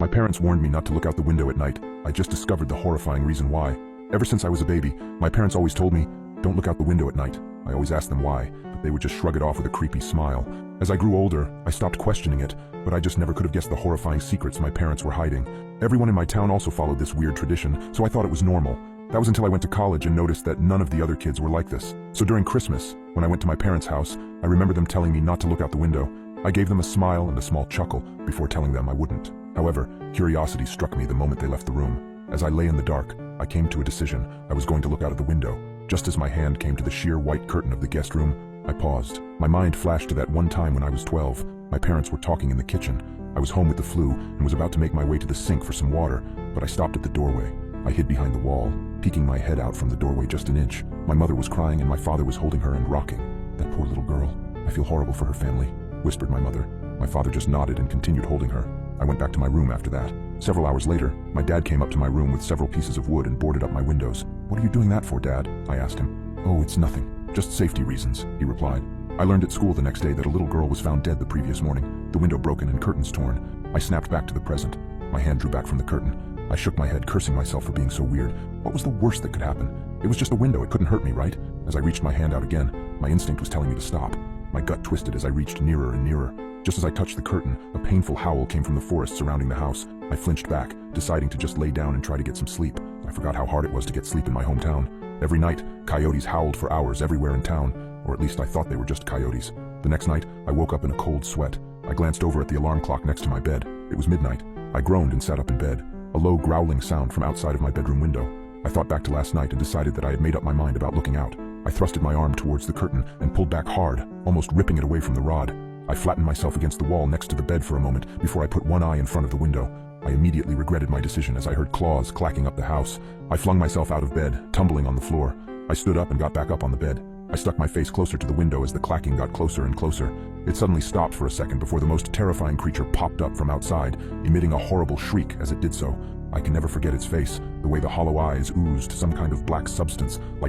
My parents warned me not to look out the window at night. I just discovered the horrifying reason why. Ever since I was a baby, my parents always told me, don't look out the window at night. I always asked them why, but they would just shrug it off with a creepy smile. As I grew older, I stopped questioning it, but I just never could have guessed the horrifying secrets my parents were hiding. Everyone in my town also followed this weird tradition, so I thought it was normal. That was until I went to college and noticed that none of the other kids were like this. So during Christmas, when I went to my parents' house, I remember them telling me not to look out the window. I gave them a smile and a small chuckle before telling them I wouldn't. However, curiosity struck me the moment they left the room. As I lay in the dark, I came to a decision. I was going to look out of the window. Just as my hand came to the sheer white curtain of the guest room, I paused. My mind flashed to that one time when I was 12. My parents were talking in the kitchen. I was home with the flu and was about to make my way to the sink for some water, but I stopped at the doorway. I hid behind the wall, peeking my head out from the doorway just an inch. My mother was crying and my father was holding her and rocking. That poor little girl. I feel horrible for her family, whispered my mother. My father just nodded and continued holding her. I went back to my room after that. Several hours later, my dad came up to my room with several pieces of wood and boarded up my windows. "What are you doing that for, Dad?" I asked him. "Oh, it's nothing. Just safety reasons," he replied. I learned at school the next day that a little girl was found dead the previous morning, the window broken and curtains torn. I snapped back to the present. My hand drew back from the curtain. I shook my head, cursing myself for being so weird. What was the worst that could happen? It was just a window, it couldn't hurt me, right? As I reached my hand out again, my instinct was telling me to stop. My gut twisted as I reached nearer and nearer. Just as I touched the curtain, a painful howl came from the forest surrounding the house. I flinched back, deciding to just lay down and try to get some sleep. I forgot how hard it was to get sleep in my hometown. Every night, coyotes howled for hours everywhere in town, or at least I thought they were just coyotes. The next night, I woke up in a cold sweat. I glanced over at the alarm clock next to my bed. It was midnight. I groaned and sat up in bed. A low growling sound from outside of my bedroom window. I thought back to last night and decided that I had made up my mind about looking out. I thrusted my arm towards the curtain and pulled back hard, almost ripping it away from the rod. I flattened myself against the wall next to the bed for a moment before I put one eye in front of the window. I immediately regretted my decision as I heard claws clacking up the house. I flung myself out of bed, tumbling on the floor. I stood up and got back up on the bed. I stuck my face closer to the window as the clacking got closer and closer. It suddenly stopped for a second before the most terrifying creature popped up from outside, emitting a horrible shriek as it did so. I can never forget its face, the way the hollow eyes oozed some kind of black substance, like